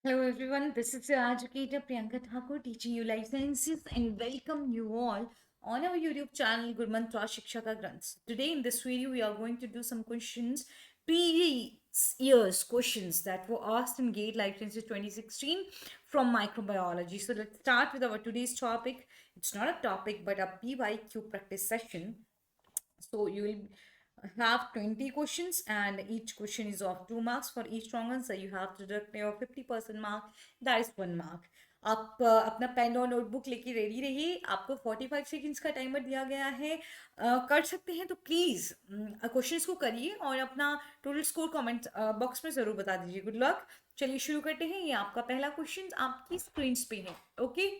Hello everyone, this is your educator Priyanka Thakur teaching you life sciences and welcome you all on our YouTube channel Gurmantra Shikshaka Grunts. Today in this video we are going to do some questions, previous years questions that were asked in GATE Life Sciences 2016 from microbiology. So let's start with our today's topic. It's not a topic but a PYQ practice session. So you will have 20 questions and each question is of 2 marks. For each wrong answer you have to deduct your 50% mark, that is 1 mark. आप अपना pen और notebook लेके ready रहिए. आपको 45 seconds का timer दिया गया है. कर सकते हैं तो प्लीज़ क्वेश्चंस को करिए और अपना टोटल स्कोर कमेंट बॉक्स में ज़रूर बता दीजिए. Good luck. चलिए शुरू करते हैं. ये आपका पहला क्वेश्चन आपकी स्क्रीन पे है. Okay.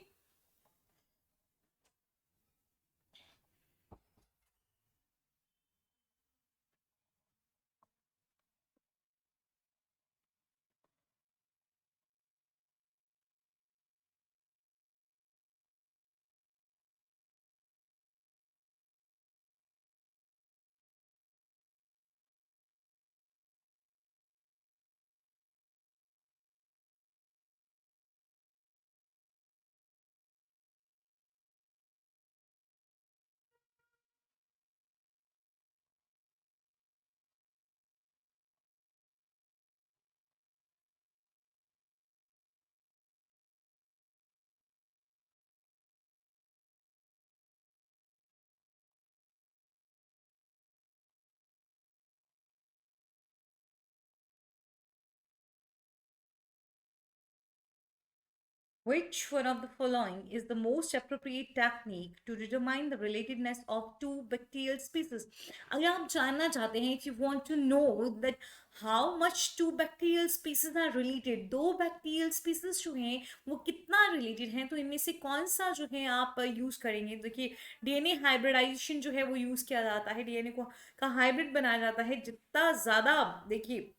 Which one of the following is the most appropriate technique to determine the relatedness of two bacterial species? अगर आप जानना चाहते हैं, if you want to know that how much two bacterial species are related, दो bacterial species जो हैं वो कितना related हैं, तो इनमें से कौन सा जो है आप यूज करेंगे. देखिए डीएनए हाइब्रिडाइजेशन जो है वो यूज किया जाता है, डीएनए को का हाइब्रिड बनाया जाता है. जितना ज्यादा देखिए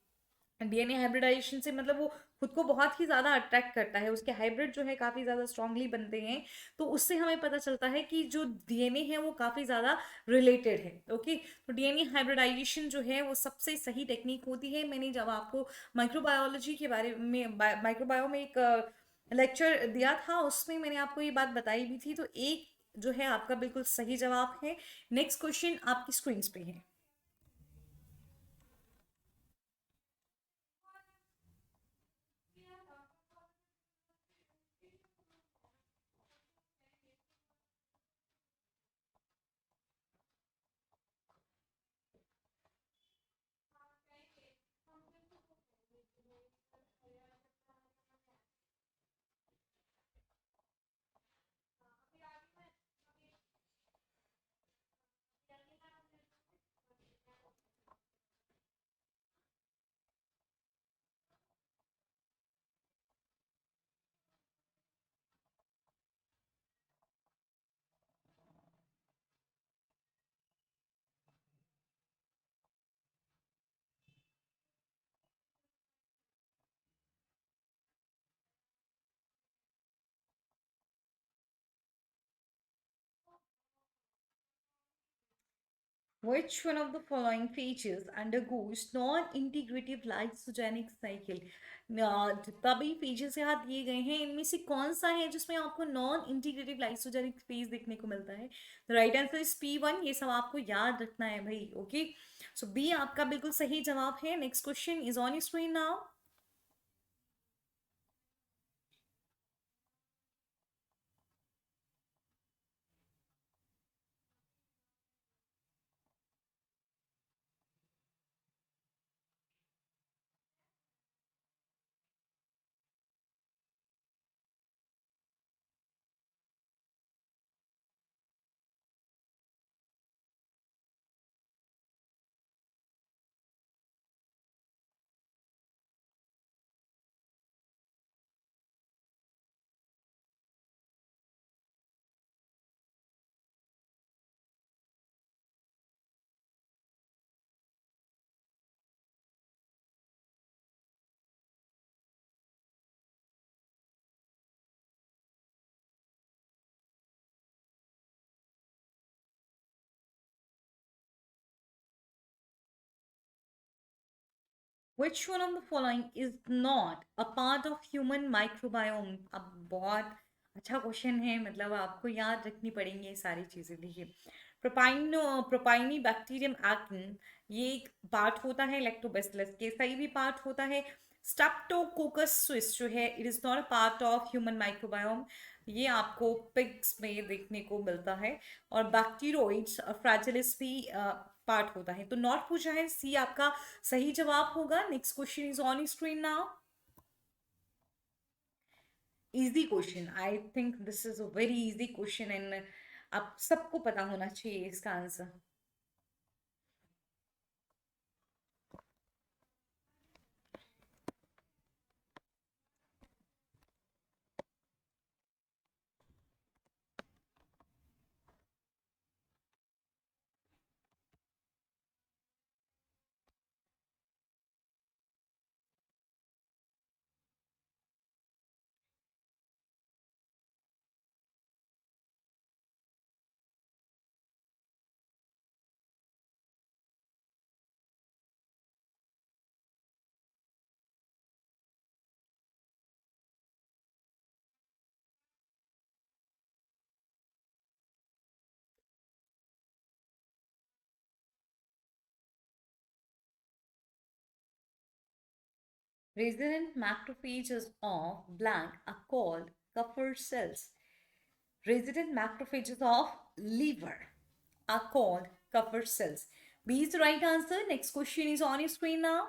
डीएनए हाइब्रिडाइजेशन से मतलब वो खुद को बहुत ही ज़्यादा अट्रैक्ट करता है, उसके हाइब्रिड जो है काफ़ी ज़्यादा स्ट्रांगली बनते हैं. तो उससे हमें पता चलता है कि जो डीएनए है वो काफ़ी ज़्यादा रिलेटेड है. ओके. तो डीएनए हाइब्रिडाइजेशन जो है वो सबसे सही टेक्निक होती है. मैंने जब आपको माइक्रोबायोलॉजी के बारे में माइक्रोबायो में एक लेक्चर दिया था उसमें मैंने आपको ये बात बताई भी थी. तो एक जो है आपका बिल्कुल सही जवाब है. नेक्स्ट क्वेश्चन आपकी स्क्रीन पे है. Which one of the following features undergoes non-integrative lysogenic cycle? जितना भी features यहाँ दिए गए हैं इनमें से कौन सा है जिसमें आपको नॉन इंटीग्रेटिव लाइसोजेनिक फेज देखने को मिलता है. Right answer is P1. ये सब आपको याद रखना है भाई. ओके. सो बी आपका बिल्कुल सही जवाब है. Next question is on screen now. Which one of the following is not a part of human microbiome? अब बहुत अच्छा क्वेश्चन है, मतलब आपको याद रखनी पड़ेंगी ये सारी चीजें। देखिए, प्रोपाइनी बैक्टीरियम एक्टिन, ये एक पार्ट होता है लैक्टोबैसिलस के, सही भी पार्ट होता है। स्ट्रेप्टोकोकस स्विस जो है, it is not a part of human microbiome, ये आपको पिग्स में देखने को मिलता है। और बैक्टीरोइड्स फ्रैजिलिस भी पार्ट होता है। तो नॉट पूछा है, सी आपका सही जवाब होगा। Next question is on screen now. Easy question, I think this is a very easy question and आप सबको पता होना चाहिए इसका answer. Resident macrophages of blank are called Kupffer cells. Resident macrophages of liver are called Kupffer cells. B is the right answer. Next question is on your screen now.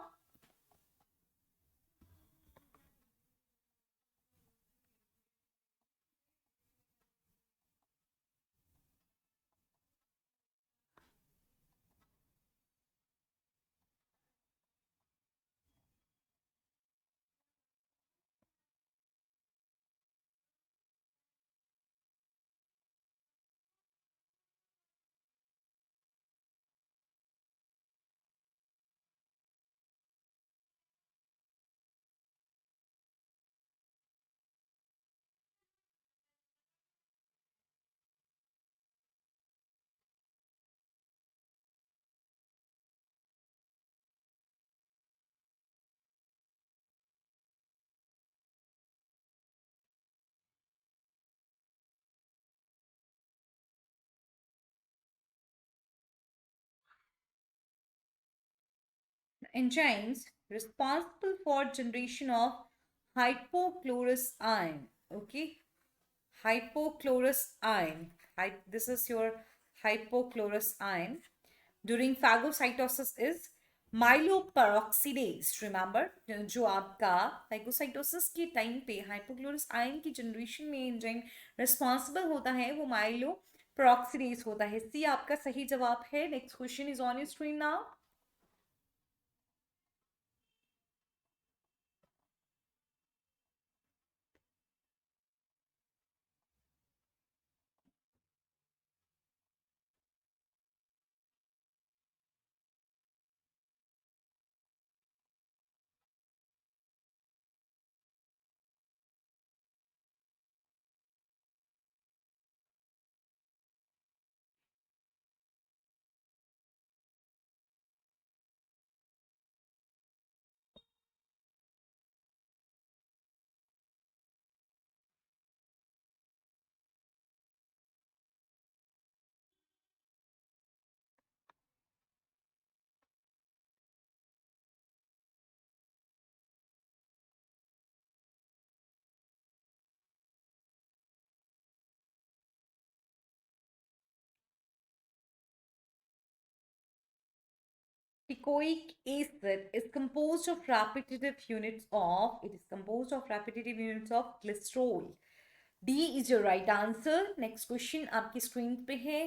Enzymes responsible for generation of hypochlorous ion. Okay, hypochlorous ion. This is your hypochlorous ion during phagocytosis is myeloperoxidase. Remember, जो आपका phagocytosis के time पे hypochlorous ion की generation में enzyme responsible होता है वो माइलोपेरोक्सीडेज होता है। सी आपका सही जवाब है। Next question is on your screen now. Picoic acid is composed of repetitive units of, it is composed of repetitive units of glycerol. D is your right answer. Next question आपकी स्क्रीन पे है।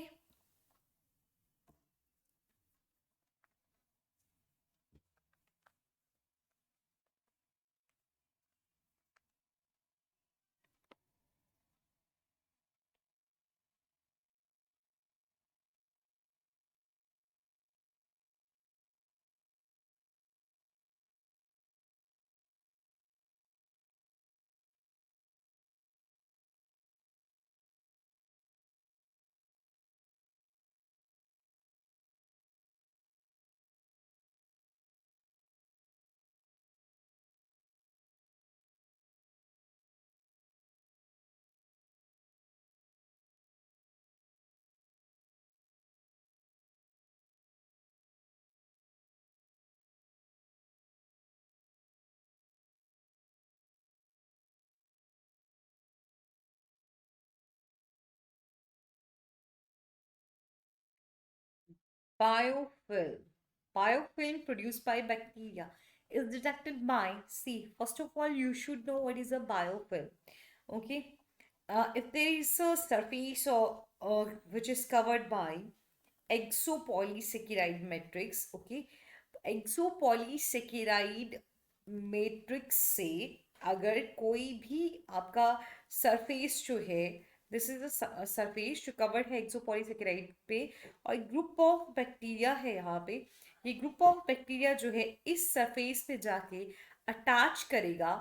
Biofilm. Biofilm produced by bacteria is detected by, see, first of all, you should know what is a biofilm. Okay. If there is a surface which is covered by exopolysaccharide matrix, okay, exopolysaccharide matrix से अगर कोई भी आपका surface जो है, this is a surface जो covered है एक्सोपॉलीसेकेराइड पे, और ग्रुप ऑफ बैक्टीरिया है यहाँ पे, ये ग्रुप ऑफ बैक्टीरिया जो है इस सरफेस पे जाके अटैच करेगा,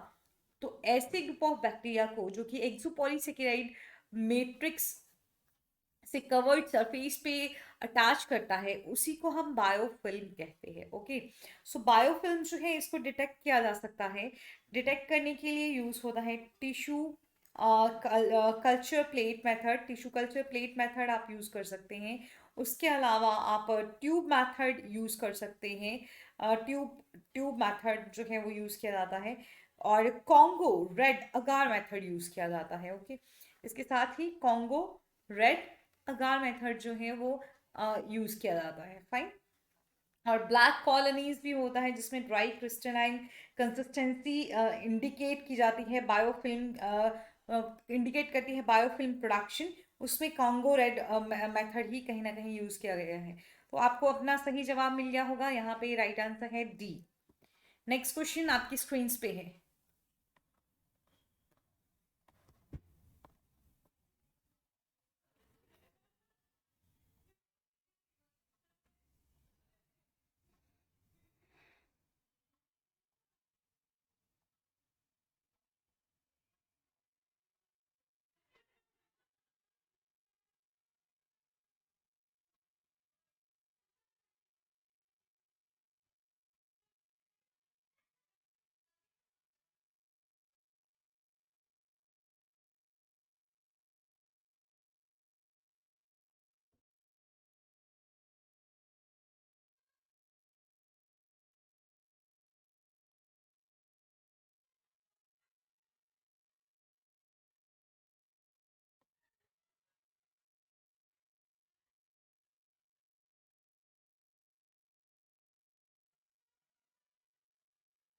तो ऐसे ग्रुप ऑफ बैक्टीरिया को जो कि एक्सोपॉलीसेकेराइड मैट्रिक्स से कवर्ड सरफेस पे अटैच करता है, उसी को हम बायोफिल्म कहते हैं। ओके, सो बायोफिल्म जो है इसको डिटेक्ट किया जा सकता है। डिटेक्ट करने के लिए यूज होता है tissue culture plate method, tissue culture plate method आप यूज कर सकते हैं। उसके अलावा आप ट्यूब मेथड यूज कर सकते हैं। ट्यूब ट्यूब मेथड जो है वो यूज किया जाता है, और कॉन्गो रेड अगार मेथड यूज किया जाता है। ओके, इसके साथ ही कॉन्गो रेड अगार मेथड जो है वो यूज किया जाता है। फाइन। और ब्लैक कॉलोनीज भी होता है जिसमें ड्राई क्रिस्टलाइन कंसिस्टेंसी इंडिकेट की जाती है, बायोफिल्म इंडिकेट करती है बायोफिल्म प्रोडक्शन, उसमें कॉन्गो रेड मेथड ही कहीं ना कहीं यूज किया गया है। तो आपको अपना सही जवाब मिल गया होगा, यहाँ पे राइट आंसर है डी। नेक्स्ट क्वेश्चन आपकी स्क्रीन पे है।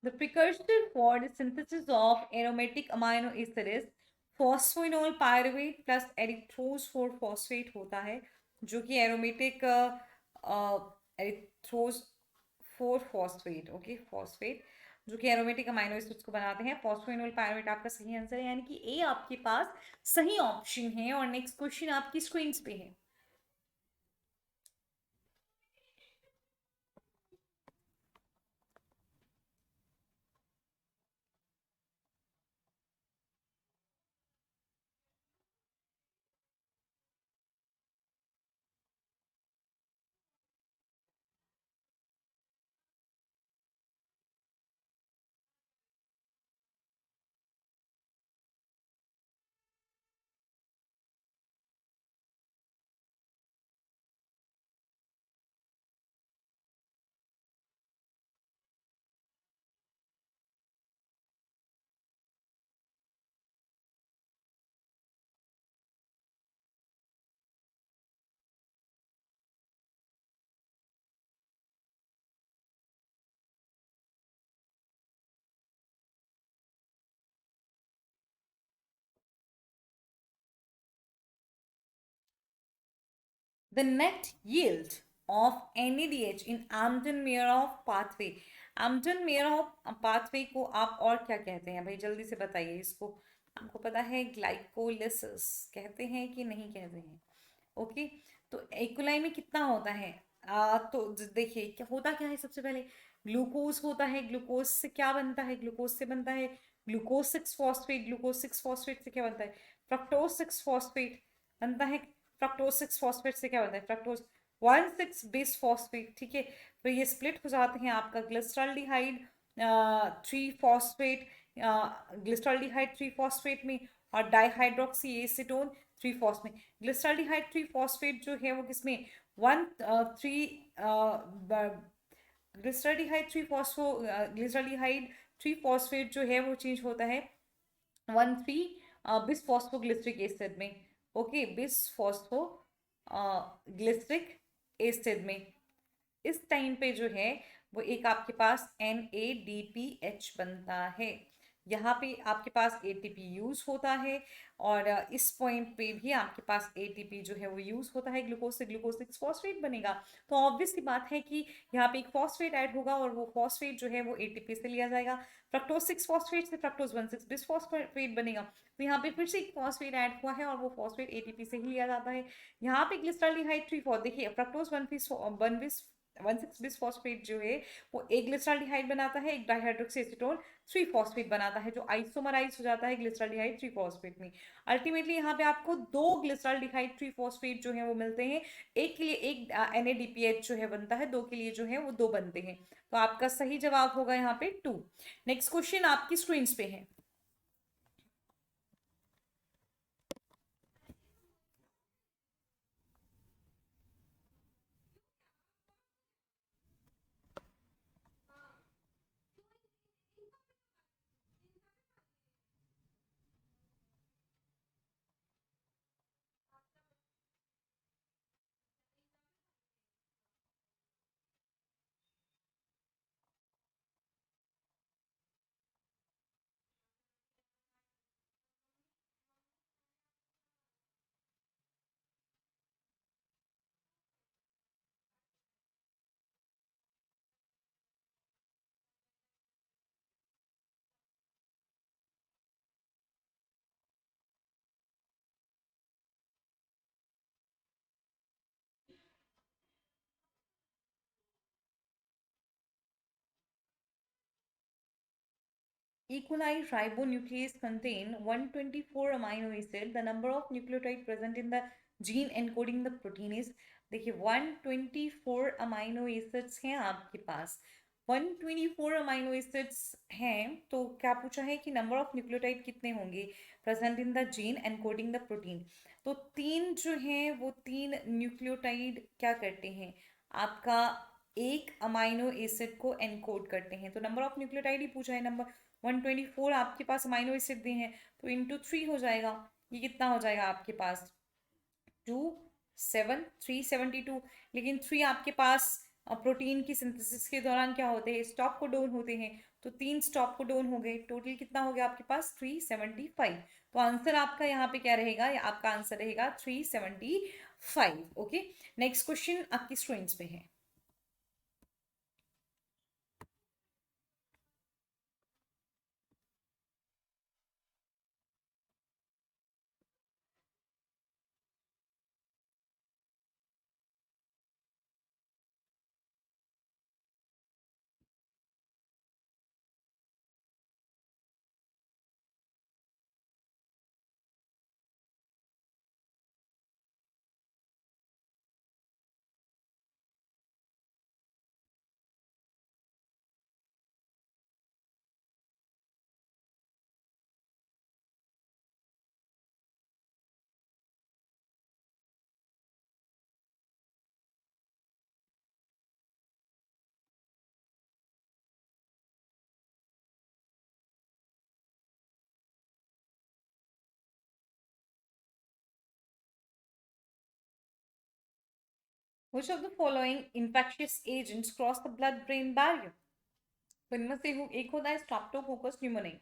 The precursor for the synthesis of aromatic amino acids phosphoenol pyruvate plus erythrose 4 phosphate होता है, जो कि aromatic erythrose 4 phosphate, okay phosphate, जो कि एरोमेटिक अमाइनो एसिड्स को बनाते हैं। फॉस्फोइनोल पायरुवेट आपका सही आंसर है, यानी कि ए आपके पास सही ऑप्शन है। और नेक्स्ट क्वेश्चन आपकी स्क्रीन पे है। The net yield of NADH in Amden-Meierhof pathway. Amden-Meierhof pathway को आप और क्या कहते हैं भाई, जल्दी से बताइए इसको। आपको पता है ग्लाइकोलिसिस कहते हैं कि नहीं कहते हैं? ओके, तो एकोलाई में कितना होता है? तो देखिए क्या होता, क्या है, सबसे पहले ग्लूकोज होता है। ग्लूकोज से क्या बनता है? ग्लूकोज से बनता है glucose six phosphate. Glucose six phosphate से क्या बनता है? फ्रक्टोज सिक्स फॉस्फेट बनता है। फ्रक्टोज सिक्स फॉस्फेट से क्या बनता है? Fructose one six base phosphate. ठीक है, तो ये स्प्लिट हो जाते हैं आपका glyceraldehyde three phosphate, glyceraldehyde three phosphate में, और dihydroxy acetone three phosphate. Glyceraldehyde three phosphate जो है वो किसमें? One three glyceraldehyde three phospho glyceraldehyde three phosphate जो है वो चेंज होता है one three bis phosphoglyceric acid में। ओके, बिस फॉस्फो ग्लिसरिक एसिड में। इस टाइम पे जो है वो एक आपके पास NADPH बनता है। यहाँ पे आपके पास ATP यूज होता है, और इस पॉइंट पे भी आपके पास ATP जो है वो यूज होता है, ग्लूकोज से ग्लूकोज 6 फॉस्फेट बनेगा। तो ऑब्वियस सी बात है कि यहाँ पे एक फॉस्फेट ऐड होगा, और वो फॉस्फेट जो है वो ATP से लिया जाएगा। फ्रक्टोज 6 फॉस्फेट से फ्रक्टोज 1,6 बिसफॉस्फेट बनेगा। तो यहाँ पे फिर से एक फॉस्फेट ऐड हुआ है, और वो फॉस्फेट ATP से ही लिया जाता है। यहाँ पे ग्लिसरॉल्डिहाइड 3 देखिए, फ्रक्टोज 1,6 बिसफॉस्फेट जो है वो एक ग्लिसरॉल्डिहाइड बनाता है, एक डाइहाइड्रोक्सी 3 फॉस्फेट बनाता है, जो आइसोमराइज हो जाता है ग्लिसरॉल्डिहाइड 3 फॉस्फेट में। अल्टीमेटली यहाँ पे आपको दो ग्लिसरॉल्डिहाइड 3 फॉस्फेट जो है वो मिलते हैं। एक के लिए एक NADPH जो है बनता है, दो के लिए जो है वो दो बनते हैं। तो आपका सही जवाब होगा यहाँ पे 2। नेक्स्ट क्वेश्चन आपकी स्क्रीन पे है। E. coli ribonuclease contain 124 amino acid. The number of nucleotide present in the gene encoding the protein is, देखिए 124 अमाइनो एसिड्स हैं आपके पास। 124 अमाइनो एसिड्स हैं, तो क्या पूछा है कि नंबर ऑफ न्यूक्लियोटाइड कितने होंगे present in the gene encoding the protein. तो तीन जो हैं वो तीन न्यूक्लियोटाइड क्या करते हैं, आपका एक अमाइनो एसिड को एनकोड करते हैं। तो नंबर ऑफ न्यूक्लियोटाइड ही पूछा है, नंबर 124 आपके पास अमाइनो एसिड दिए हैं, तो इंटू 3 हो जाएगा। ये कितना हो जाएगा आपके पास, 372। लेकिन 3 आपके पास प्रोटीन की सिंथेसिस के दौरान क्या होते हैं, स्टॉप कोडोन होते हैं। तो तीन स्टॉप कोडोन हो गए, टोटल कितना हो गया आपके पास 375। तो आंसर आपका यहाँ पे क्या रहेगा, या आपका आंसर रहेगा 375। ओके, नेक्स्ट क्वेश्चन आपकी स्क्रीन पे है। Which of the following infectious agents cross the blood-brain barrier? तो इनमें से एक होता है स्ट्रेप्टोकोकस न्यूमोनी,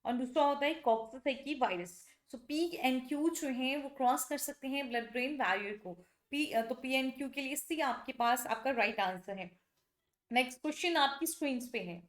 और दूसरा होता है Coxsackie virus. So P and Q जो हैं वो क्रॉस कर सकते हैं ब्लड ब्रेन बैरियर को। तो P and Q के लिए सी आपके पास आपका राइट आंसर है। नेक्स्ट क्वेश्चन आपकी स्क्रीन पे है।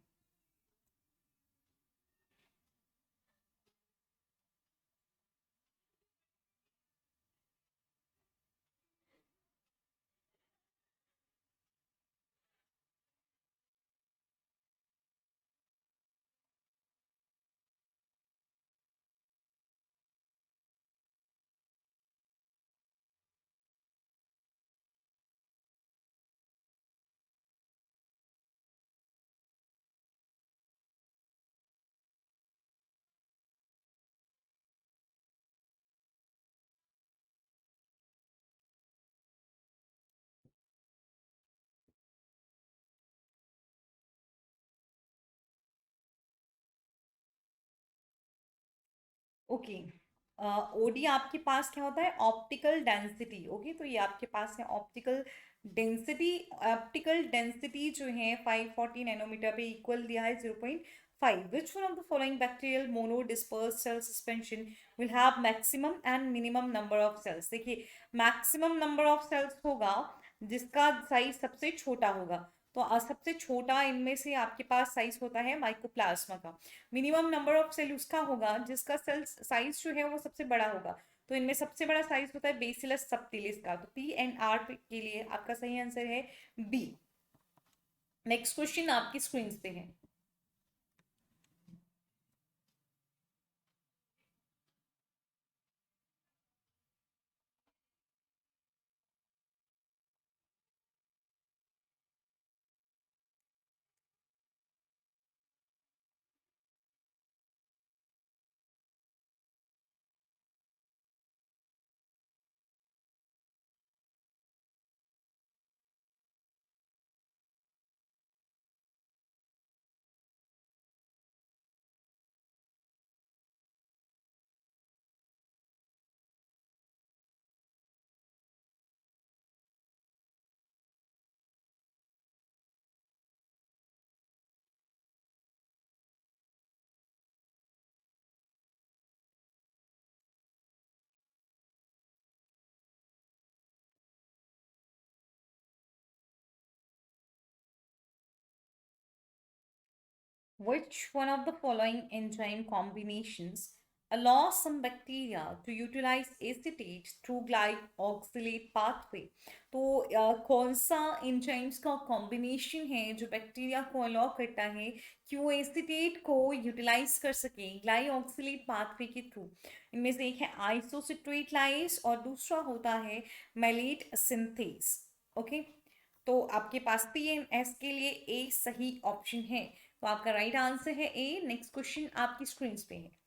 ओके, ओडी आपके पास क्या होता है, ऑप्टिकल डेंसिटी। ओके, तो ये आपके पास है ऑप्टिकल डेंसिटी, ऑप्टिकल डेंसिटी जो है 540 नैनोमीटर पे इक्वल दिया है 0.5. Which one of the following bacterial mono disperse cell suspension will have maximum and minimum number of cells? देखिए, मैक्सिमम नंबर ऑफ सेल्स होगा जिसका साइज सबसे छोटा होगा, तो सबसे छोटा इनमें से आपके पास साइज होता है माइकोप्लाज्मा का। मिनिमम नंबर ऑफ सेल उसका होगा जिसका सेल साइज जो है वो सबसे बड़ा होगा, तो इनमें सबसे बड़ा साइज होता है बेसिलस सबटिलिस का। तो पी एंड आर के लिए आपका सही आंसर है बी। नेक्स्ट क्वेश्चन आपकी स्क्रीन पे है। Which one of the following enzyme combinations allows some bacteria to utilize acetate through glycoxylate pathway? तो कौन सा एंजाइम्स का कॉम्बिनेशन है जो बैक्टीरिया को अलाउ करता है कि वो एसिटेट को यूटिलाइज कर सके ग्लाइऑक्सिलेट पाथवे के थ्रू? इनमें से एक है आइसोसिट्रेट लाइस और दूसरा होता है मेलेट सिंथेस। ओके, तो आपके पास PMS के लिए ए सही ऑप्शन है, तो आपका राइट आंसर है ए। नेक्स्ट क्वेश्चन आपकी स्क्रीन पे है।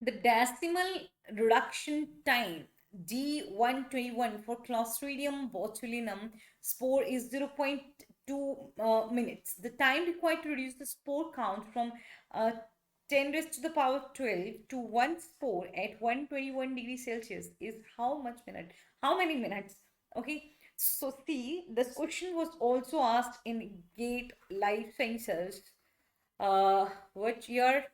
The decimal reduction time D121 for Clostridium botulinum spore is 0.2 minutes. The time required to reduce the spore count from 10 raised to the power 12 to one spore at 121 degrees Celsius is how much minute? How many minutes? Okay. So see, this question was also asked in GATE Life Sciences. Which year?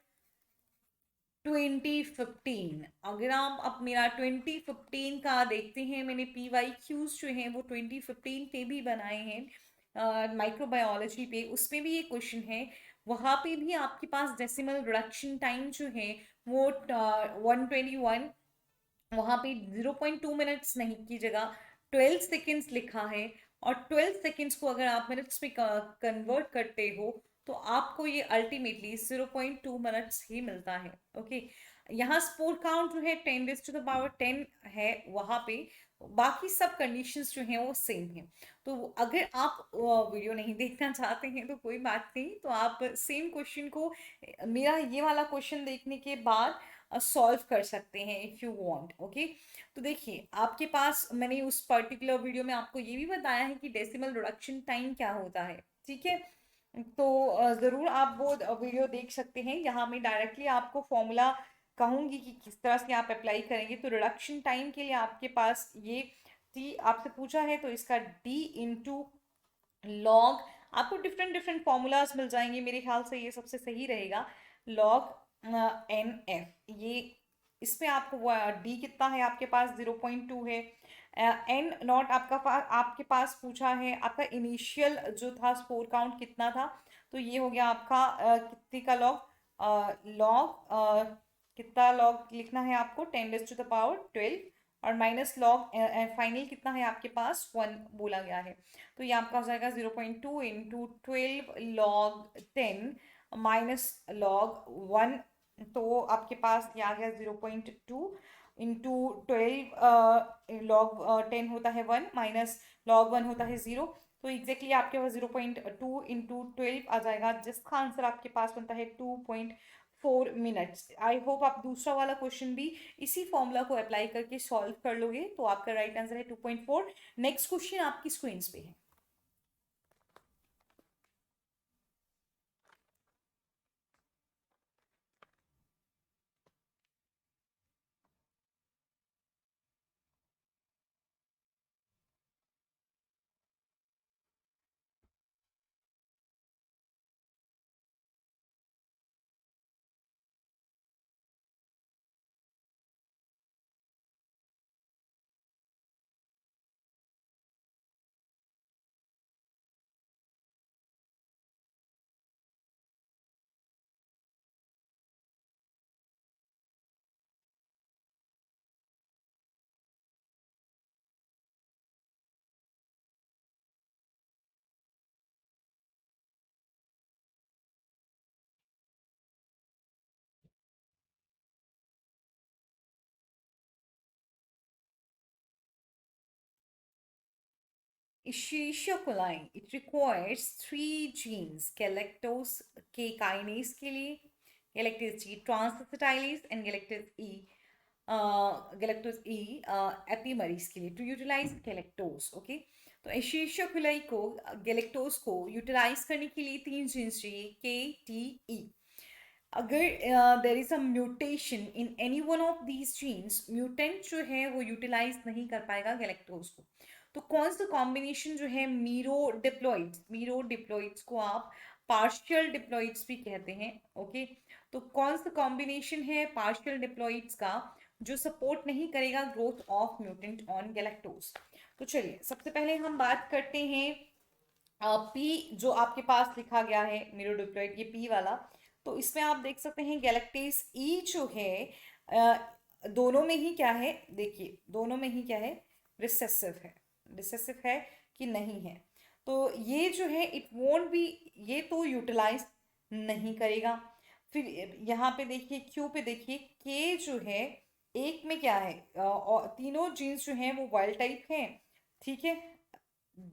2015। अगर आप अब मेरा 2015 का देखते हैं, मैंने PYQs जो हैं वो 2015 पे भी बनाए हैं माइक्रोबायोलॉजी पे, उसमें भी ये क्वेश्चन है। वहाँ पे भी आपके पास डेसिमल रिडक्शन टाइम जो है वो 121, वहां पे 0.2 मिनट्स नहीं की जगह 12 सेकेंड्स लिखा है, और 12 सेकेंड्स को अगर आप मिनट्स में कन्वर्ट करते हो तो आपको ये अल्टीमेटली 0.2 मिनट्स ही मिलता है। ओके, यहाँ स्पोर काउंट जो है 10 रेज़ टू द पावर 10 है वहां पे, बाकी सब कंडीशंस जो हैं वो सेम है। तो अगर आप वीडियो नहीं देखना चाहते हैं तो कोई बात नहीं, तो आप सेम क्वेश्चन को मेरा ये वाला क्वेश्चन देखने के बाद सॉल्व कर सकते हैं इफ यू वांट। ओके, तो देखिए आपके पास मैंने उस पर्टिकुलर वीडियो में आपको ये भी बताया है कि डेसिमल रिडक्शन टाइम क्या होता है। ठीक है, तो ज़रूर आप वो वीडियो देख सकते हैं। यहाँ मैं डायरेक्टली आपको फॉर्मूला कहूँगी कि किस तरह से आप अप्लाई करेंगे। तो रिडक्शन टाइम के लिए आपके पास ये टी आपसे पूछा है, तो इसका डी इंटू लॉग, आपको डिफरेंट डिफरेंट फॉर्मूलाज मिल जाएंगे, मेरे ख्याल से ये सबसे सही रहेगा। लॉग NF, ये इस पे आपको डी कितना है आपके पास 0.2 है, एन नॉट आपके पास पूछा है आपका इनिशियल जो था स्पोर काउंट कितना था, तो ये हो गया आपका कितने का लॉग, कितना लॉग लिखना है आपको 10 to the power 12 और माइनस लॉग फाइनल कितना है आपके पास 1 बोला गया है। तो ये आपका हो जाएगा 0.2 into 12 log 10 माइनस log 1। तो आपके पास ये आ गया 0.2 into 12 log 10 होता है 1 माइनस log 1 होता है 0। तो एग्जैक्टली आपके पास 0.2 into 12 आ जाएगा, जिसका आंसर आपके पास बनता है 2.4 मिनट्स। आई होप आप दूसरा वाला क्वेश्चन भी इसी फॉर्मूला को अप्लाई करके सॉल्व कर लोगे, तो आपका राइट आंसर है 2.4। नेक्स्ट क्वेश्चन आपकी स्क्रीन पे है। Escherichia coli, it requires three genes, galactose K kinase के लिए, galactose G transacetylase and galactose E epimerase के लिए to utilize galactose, okay? तो एशेरिशिया कोलाई को गैलेक्टोज को यूटिलाइज करने के लिए तीन जीन्स चाहिए KTE। अगर there is a mutation in any one of these genes, mutant जो है वो यूटिलाइज नहीं कर पाएगा गैलेक्टोज को। तो कौन सा कॉम्बिनेशन जो है मीरो डिप्लॉइड्स को आप पार्शियल डिप्लॉइड्स भी कहते हैं, ओके? तो कौन सा कॉम्बिनेशन है पार्शियल डिप्लॉइड्स का जो सपोर्ट नहीं करेगा growth of mutant on galactose? तो चलिए सबसे पहले हम बात करते हैं पी जो आपके पास लिखा गया है मीरोडिप्लॉइड, ये पी वाला। तो इसमें आप देख सकते हैं गैलेक्टेस ई जो है दोनों में ही क्या है, देखिए दोनों में ही क्या है, रिसेसिव है। रिसेसिव है कि नहीं है? तो ये जो है इट वोंट बी, ये तो यूटिलाइज नहीं करेगा। फिर यहाँ पे देखिए क्यू पे देखिए के जो है एक में क्या है, और तीनों जीन्स जो हैं वो वाइल्ड टाइप हैं, ठीक है?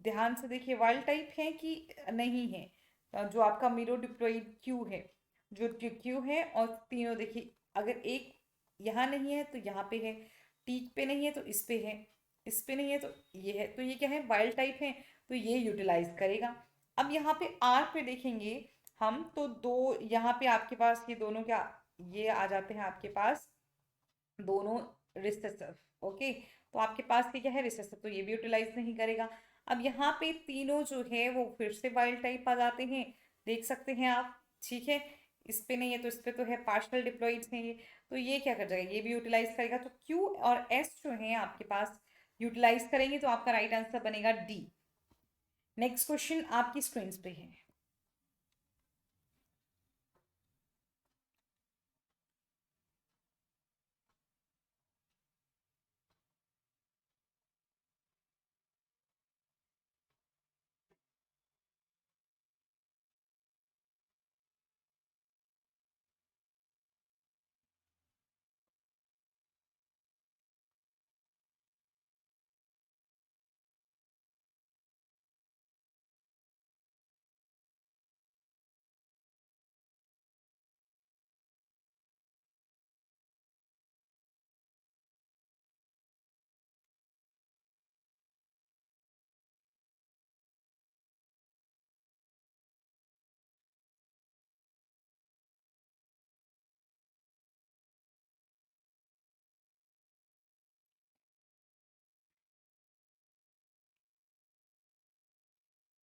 ध्यान से देखिए वाइल्ड टाइप है कि नहीं है। जो आपका मीरोडिप्लोइड क्यू है, जो क्यू है, और तीनों देखिए अगर एक यहाँ नहीं है तो यहाँ पे है, टीक पे नहीं है तो इस पे है, इस पे नहीं है तो ये है, तो ये क्या है, वाइल्ड टाइप है, तो ये यूटिलाइज करेगा। अब यहाँ पे आर पे देखेंगे हम, तो दो यहाँ पे आपके पास ये दोनों क्या, ये आ जाते हैं आपके पास दोनों रिसेसिव, ओके? तो आपके पास ये क्या है, रिसेसिव, तो ये भी यूटिलाइज नहीं करेगा। अब यहाँ पे तीनों जो है वो फिर से वाइल्ड टाइप आ जाते हैं, देख सकते हैं आप, ठीक है? इस पे नहीं है तो इस पे तो है, पार्शियल डिप्लॉइड्स हैं ये, तो ये क्या कर जाएगा, ये भी यूटिलाइज करेगा। तो क्यू और एस जो है आपके पास यूटिलाइज करेंगे, तो आपका राइट आंसर बनेगा डी। नेक्स्ट क्वेश्चन आपकी स्क्रीन पे है।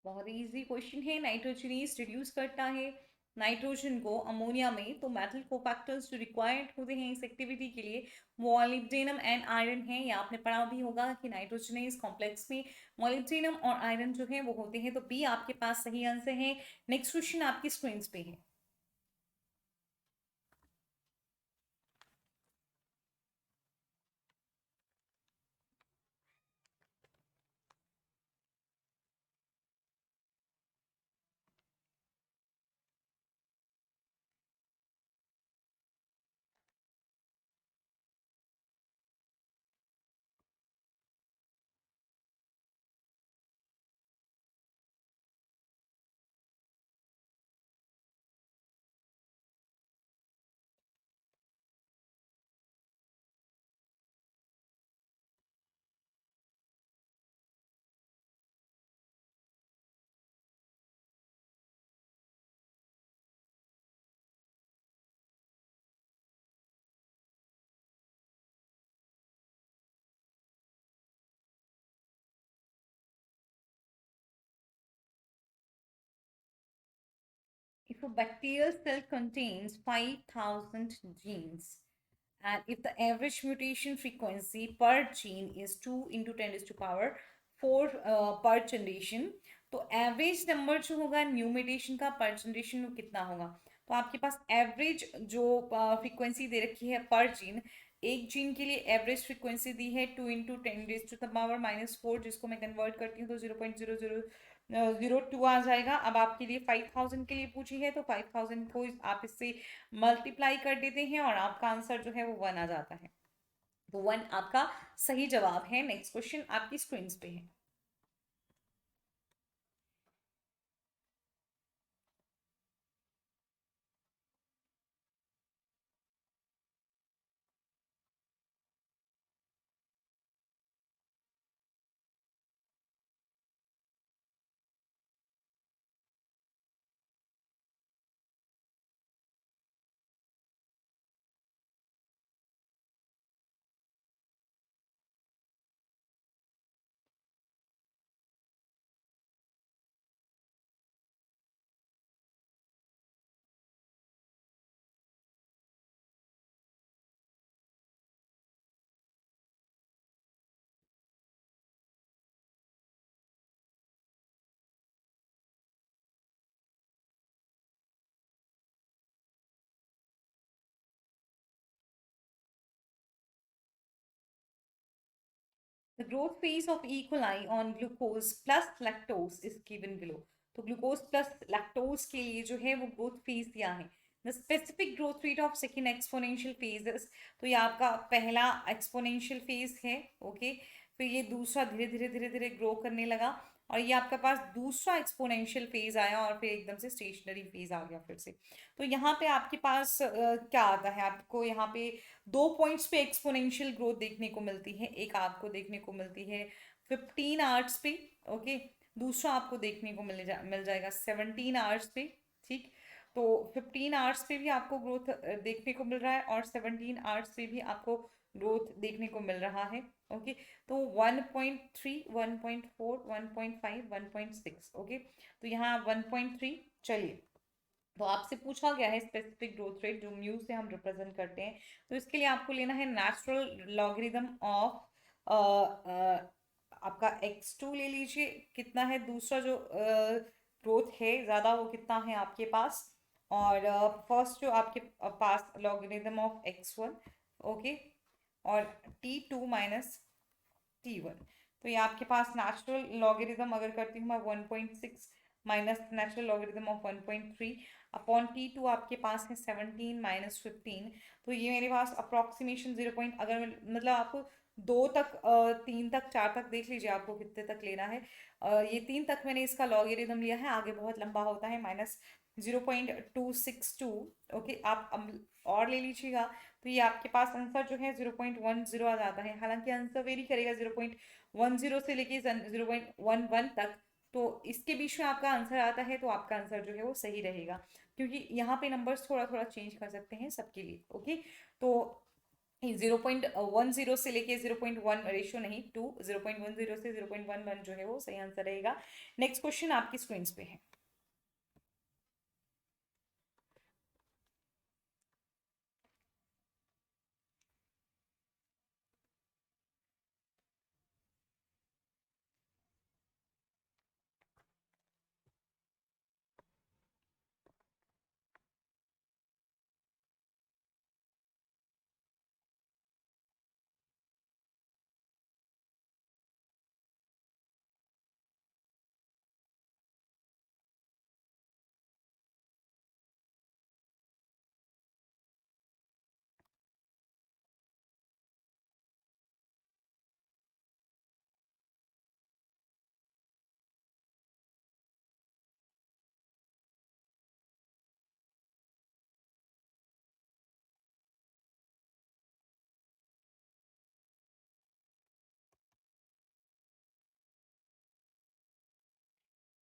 बहुत इजी क्वेश्चन है, नाइट्रोजनीज रिड्यूस करता है नाइट्रोजन को अमोनिया में, तो मेटल कोफैक्टर्स जो रिक्वायर्ड होते हैं इस एक्टिविटी के लिए मॉलिब्डेनम एंड आयरन है। या आपने पढ़ा भी होगा कि नाइट्रोजनस कॉम्प्लेक्स में मॉलिब्डेनम और आयरन जो है वो होते हैं, तो बी आपके पास सही आंसर है। नेक्स्ट क्वेश्चन आपकी स्क्रीन पे है। If a bacterial cell contains 5,000 genes, and if the average mutation frequency per gene is 2 into 10 is to power 4 per generation, तो एवरेज नंबर जो होगा न्यू म्यूटेशन का पर जनरेशन वो कितना होगा? तो आपके पास एवरेज जो फ्रीक्वेंसी दे रखी है पर जीन, एक जीन के लिए एवरेज फ्रीक्वेंसी दी है 2 इंटू 10 to the power -4, जिसको मैं कन्वर्ट करती हूँ तो 0.0002 आ जाएगा। अब आपके लिए 5,000 के लिए पूछी है, तो 5,000 को आप इससे मल्टीप्लाई कर देते हैं और आपका आंसर जो है वो 1 आ जाता है। तो 1 आपका सही जवाब है। नेक्स्ट क्वेश्चन आपकी स्क्रीन पे है। The growth phase of E. coli on glucose plus lactose is given below. तो ग्लूकोज प्लस लैक्टोज के लिए जो है वो ग्रोथ फेज दिया है। The specific growth rate of second exponential phases, तो ये आपका पहला एक्सपोनेंशियल फेज है। ओके, फिर ये दूसरा धीरे धीरे धीरे धीरे ग्रो करने लगा, और ये आपके पास दूसरा एक्सपोनेंशियल फेज आया, और फिर एकदम से स्टेशनरी फेज आ गया फिर से। तो यहाँ पे आपके पास क्या आता है, आपको यहाँ पे 2 पॉइंट्स पे एक्सपोनेंशियल ग्रोथ देखने को मिलती है। एक आपको देखने को मिलती है 15 आवर्स पे, ओके, दूसरा आपको देखने को मिल जाएगा 17 आवर्स पे। ठीक, तो 15 आवर्स पे भी आपको ग्रोथ देखने को मिल रहा है, और 17 आवर्स पे भी आपको ग्रोथ देखने को मिल रहा है। ओके, तो 1.3, 1.4, 1.5, 1.6। ओके, तो यहाँ 1.3। चलिए, तो आपसे पूछा गया है स्पेसिफिक ग्रोथ रेट जो म्यू से हम रिप्रेजेंट करते हैं, तो इसके लिए आपको लेना है नेचुरल लॉगरिदम ऑफ आपका x2 ले लीजिए। कितना है दूसरा जो ग्रोथ है ज़्यादा, वो कितना है आपके पास, और फर्स्ट जो आपके पास लॉगरिदम ऑफ x1। ओके, और t2 माइनस t1। तो ये आपके पास नेचुरल लॉगरिदम अगर करती हूँ मैं 1.6 minus natural logarithm of 1.3 upon t2 आपके पास है 17 - 15। तो ये मेरे पास अप्रोक्सीमेशन 0 पॉइंट, अगर मतलब आपको 2 तक 3 तक 4 तक देख लीजिए आपको कितने तक लेना है। ये 3 तक मैंने इसका लॉगरिदम लिया है, आगे बहुत लंबा होता है, -0.262। ओके, आप और ले लीजिएगा, तो ये आपके पास आंसर जो है 0.10 आ जाता है। हालांकि आंसर वेरी करेगा 0.10 से लेके 0.11 तक, तो इसके बीच में आपका आंसर आता है, तो आपका आंसर जो है वो सही रहेगा, क्योंकि यहाँ पे नंबर्स थोड़ा थोड़ा चेंज कर सकते हैं सबके लिए। ओके, तो 0.10 से लेके 0.1 रेशियो नहीं, 0.10 से 0.11 जो है वो सही आंसर रहेगा। नेक्स्ट क्वेश्चन आपकी स्क्रीन पे है।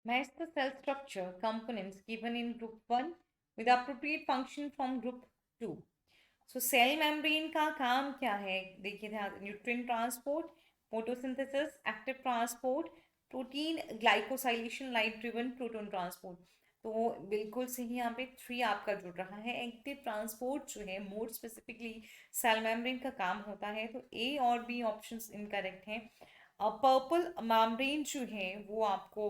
Match the cell structure components given in group 1 with appropriate function from group 2. So cell membrane का काम क्या है? देखिए ध्यान, nutrient transport, photosynthesis, active transport, protein glycosylation, light driven proton transport. तो बिल्कुल सही, यहाँ पे 3 आपका जुड़ रहा है। एक्टिव ट्रांसपोर्ट जो है मोर स्पेसिफिकली सेल मेम्ब्रेन का काम होता है, तो ए और बी ऑप्शंस इनकरेक्ट हैं। पर्पल मेम्ब्रेन जो है वो आपको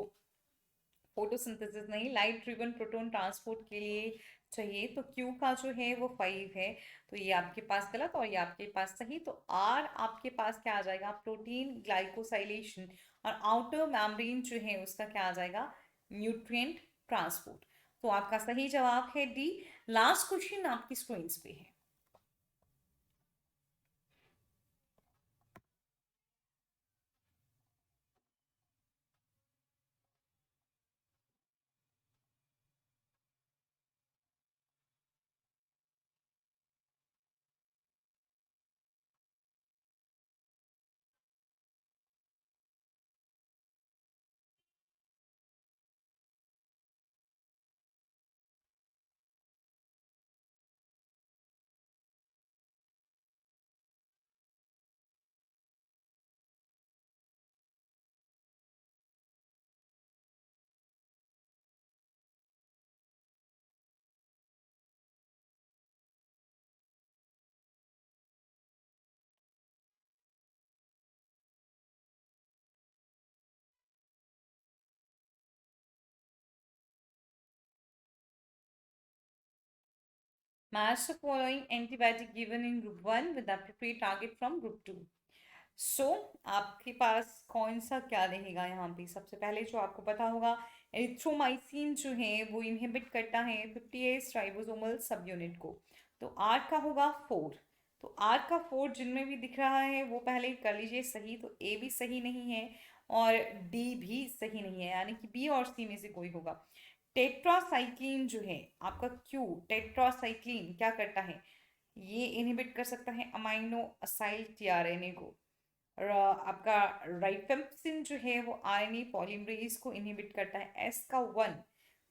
फोटोसिंथेसिस नहीं, लाइट ड्रिवन प्रोटॉन ट्रांसपोर्ट के लिए चाहिए, तो क्यू का जो है वो 5 है। तो ये आपके पास गलत और ये आपके पास सही। तो आर आपके पास क्या आ जाएगा? Protein glycosylation. और आउटर मेम्ब्रेन जो है उसका क्या आ जाएगा? Nutrient transport. तो आपका सही जवाब है डी। लास्ट क्वेश्चन आपकी स्क्रीन पे है। Match the following antibiotic given in group 1 with appropriate target from group 2. सो आपके पास कौन सा क्या रहेगा यहाँ पे? सबसे पहले जो आपको पता होगा, एरिथ्रोमाइसिन जो है वो इनहिबिट करता है 58 राइबोसोमल सब यूनिट को। तो आर का होगा 4। तो आर का 4 जिनमें भी दिख रहा है वो पहले कर लीजिए सही। तो ए भी सही नहीं है और डी भी सही नहीं है, यानी कि बी और सी में से कोई होगा। टेट्रासाइक्लिन जो है आपका क्यू, टेट्रासाइक्लिन क्या करता है? ये इनहिबिट कर सकता है अमाइनो असाइल टीआरएनए को। और आपका राइफेम्पसिन जो है वो आरएनए पॉलीमरेज को इनहिबिट करता है, एस का 1।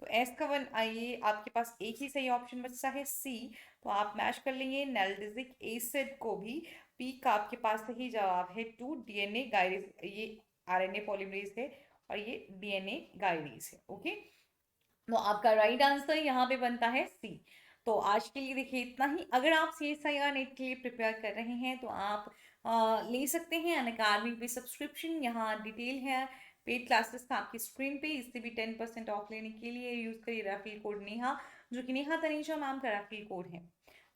तो एस का 1, आइए आपके पास एक ही सही ऑप्शन बचता है सी। तो आप मैच कर लेंगे नैल्डेजिक एसिड को भी। पी का आपके पास सही जवाब है 2, डीएनए गाइडेज। ये आरएनए पॉलीमरेज है और ये डीएनए गाइडेज है। ओके, तो आपका राइट आंसर यहाँ पे बनता है सी। तो आज के लिए देखिए इतना ही। अगर आप CSIR नेट के लिए प्रिपेयर कर रहे हैं तो आप ले सकते हैं अनअकैडमी पे सब्सक्रिप्शन। यहाँ डिटेल है पेड क्लासेस का आपकी स्क्रीन पे। इससे भी 10% ऑफ लेने के लिए यूज़ करिए रेफरल कोड नेहा, जो कि नेहा तनीजा मैम का रेफरल कोड है।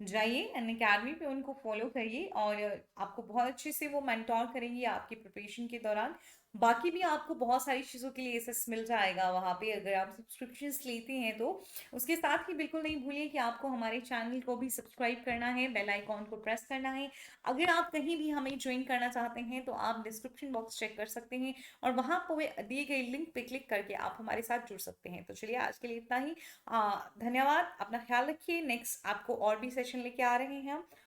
जाइए अनअकैडमी पे, उनको फॉलो करिए और आपको बहुत अच्छे से वो मेंटोर करेंगी आपकी प्रिपरेशन के दौरान। बाकी भी आपको बहुत सारी चीज़ों के लिए एसेस मिल जाएगा वहाँ पे, अगर आप सब्सक्रिप्शंस लेते हैं तो। उसके साथ ही बिल्कुल नहीं भूलिए कि आपको हमारे चैनल को भी सब्सक्राइब करना है, बेल आइकॉन को प्रेस करना है। अगर आप कहीं भी हमें ज्वाइन करना चाहते हैं तो आप डिस्क्रिप्शन बॉक्स चेक कर सकते हैं और वहाँ पर दिए गए लिंक पे क्लिक करके आप हमारे साथ जुड़ सकते हैं। तो चलिए आज के लिए इतना ही। धन्यवाद, अपना ख्याल रखिए। नेक्स्ट आपको और भी सेशन लेके आ रहे हैं हम।